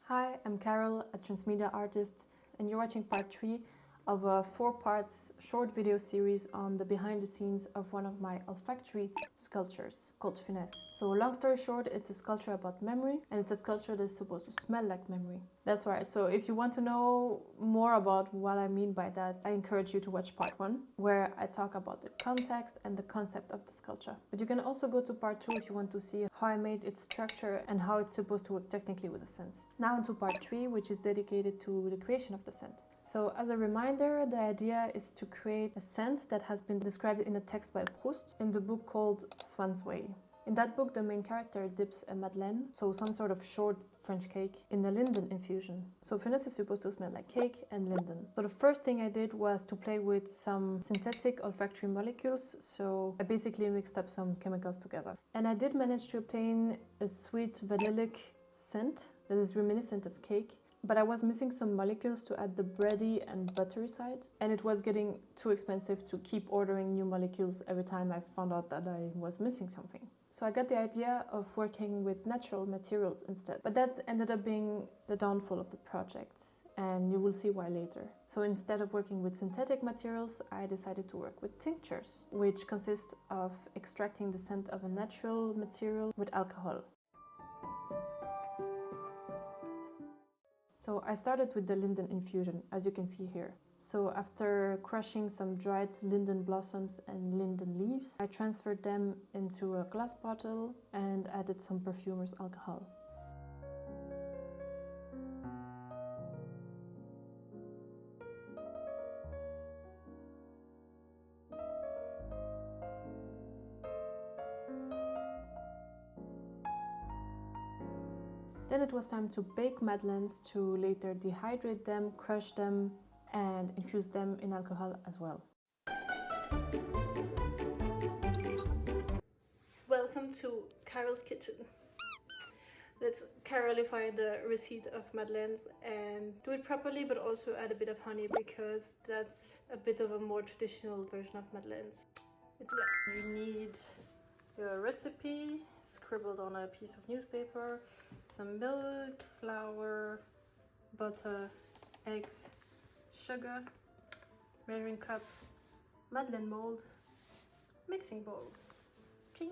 Hi, I'm Kiral, a transmedia artist, and you're watching part 3 of a 4-part short video series on the behind the scenes of one of my olfactory sculptures called Finesse. So long story short, it's a sculpture about memory, and it's a sculpture that's supposed to smell like memory. That's right, so if you want to know more about what I mean by that, I encourage you to watch part 1, where I talk about the context and the concept of the sculpture. But you can also go to part 2 if you want to see how I made its structure and how it's supposed to work technically with the scent. Now into part 3, which is dedicated to the creation of the scent. So as a reminder, the idea is to create a scent that has been described in a text by Proust in the book called Swan's Way. In that book, the main character dips a madeleine, so some sort of short French cake, in the linden infusion. So Finesse is supposed to smell like cake and linden. So the first thing I did was to play with some synthetic olfactory molecules, so I basically mixed up some chemicals together. And I did manage to obtain a sweet vanillic scent that is reminiscent of cake, but I was missing some molecules to add the bready and buttery side, and it was getting too expensive to keep ordering new molecules every time I found out that I was missing something. So I got the idea of working with natural materials instead, but that ended up being the downfall of the project, and you will see why later. So instead of working with synthetic materials, I decided to work with tinctures, which consist of extracting the scent of a natural material with alcohol. So I started with the linden infusion, as you can see here. So after crushing some dried linden blossoms and linden leaves, I transferred them into a glass bottle and added some perfumer's alcohol. Then it was time to bake madeleines, to later dehydrate them, crush them, and infuse them in alcohol as well. Welcome to Kiral's kitchen. Let's Kiralify the receipt of madeleines and do it properly, but also add a bit of honey, because that's a bit of a more traditional version of madeleines. It's good. You need your recipe scribbled on a piece of newspaper, some milk, flour, butter, eggs, sugar, measuring cup, madeleine mold, mixing bowl. Ching!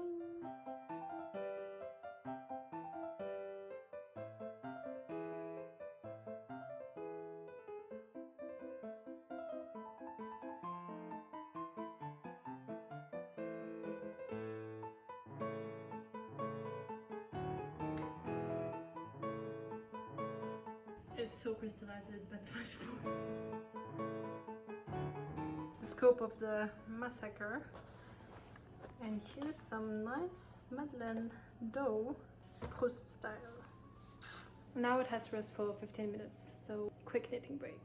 It's so crystallized it bent my spoon. The scope of the massacre. And here's some nice madeleine dough, Proust style. Now it has to rest for 15 minutes, so quick knitting break.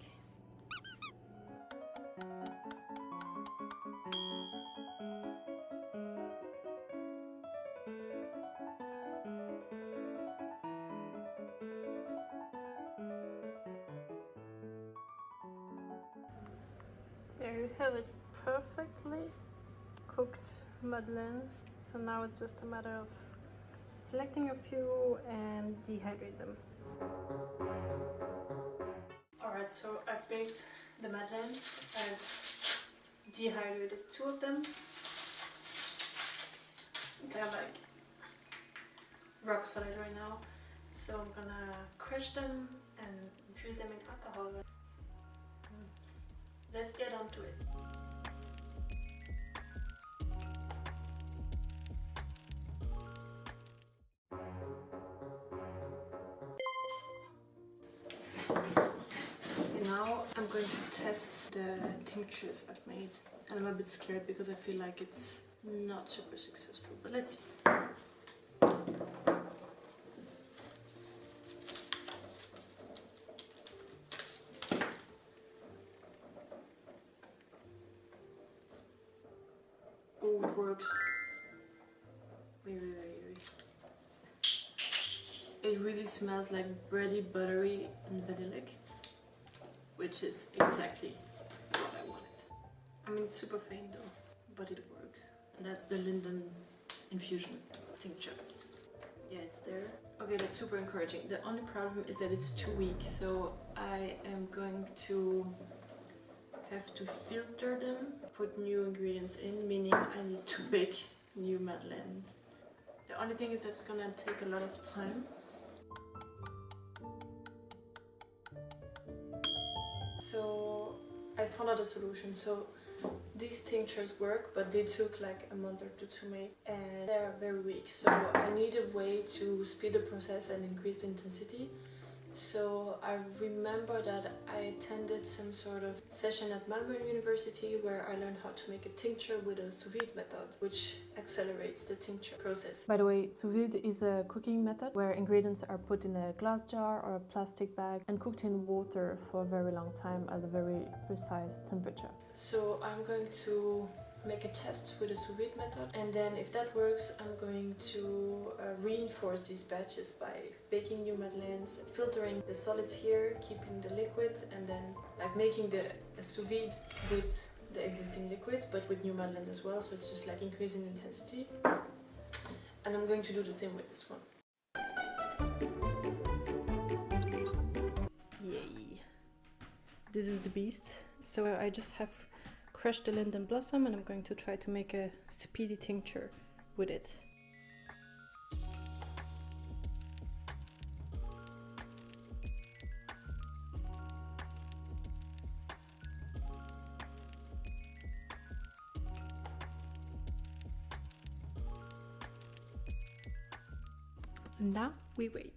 There you have it, perfectly cooked madeleines. So now it's just a matter of selecting a few and dehydrate them. Alright, so I've baked the madeleines. I've dehydrated 2 of them. They're like rock solid right now. So I'm gonna crush them and infuse them in alcohol. Let's get on to it. Now I'm going to test the tinctures I've made, and I'm a bit scared because I feel like it's not super successful, but let's see. Oh, it works. Wait. It really smells like bready, buttery, and vanillic, which is exactly what I wanted. I mean, it's super faint though, but it works. That's the linden infusion tincture. Yeah, it's there. Okay, that's super encouraging. The only problem is that it's too weak, so I am going to have to filter them, put new ingredients in, meaning I need to bake new madeleines. The only thing is that it's gonna take a lot of time. So I found out a solution. So these tinctures work, but they took like a month or two to make and they're very weak. So I need a way to speed the process and increase the intensity. So I remember that I attended some sort of session at Melbourne University where I learned how to make a tincture with a sous vide method, which accelerates the tincture process. By the way, sous vide is a cooking method where ingredients are put in a glass jar or a plastic bag and cooked in water for a very long time at a very precise temperature. So I'm going to make a test with a sous vide method, and then if that works, I'm going to reinforce these batches by baking new madeleines, filtering the solids here, keeping the liquid, and then like making the sous vide with the existing liquid but with new madeleines as well, so it's just like increasing intensity. And I'm going to do the same with this one. Yay! This is the beast. So I just have crushed the linden blossom and I'm going to try to make a speedy tincture with it. And now we wait.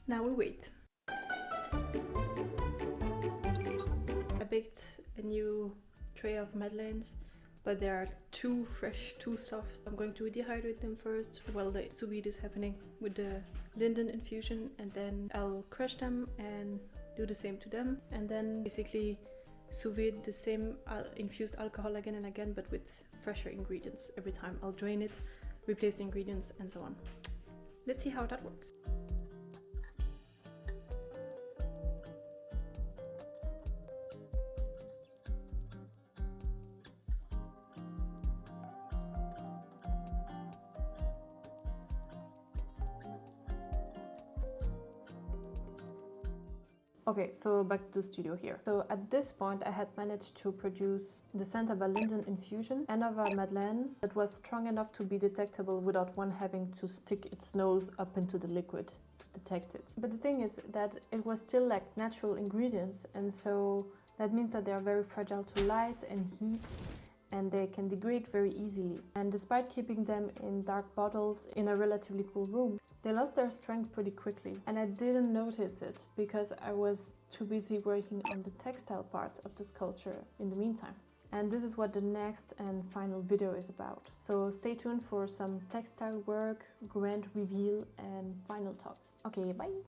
Now we wait. I baked a new tray of madeleines, but they are too fresh, too soft. I'm going to dehydrate them first while the sous vide is happening with the linden infusion, and then I'll crush them and do the same to them, and then basically sous vide the same infused alcohol again and again, but with fresher ingredients every time. I'll drain it, replace the ingredients, and so on. Let's see how that works. Okay, so back to the studio here. So at this point I had managed to produce the scent of a linden infusion and of a madeleine that was strong enough to be detectable without one having to stick its nose up into the liquid to detect it. But the thing is that it was still like natural ingredients, and so that means that they are very fragile to light and heat, and they can degrade very easily. And despite keeping them in dark bottles in a relatively cool room, they lost their strength pretty quickly. And I didn't notice it because I was too busy working on the textile part of the sculpture in the meantime. And this is what the next and final video is about. So stay tuned for some textile work, grand reveal, and final thoughts. Okay, bye!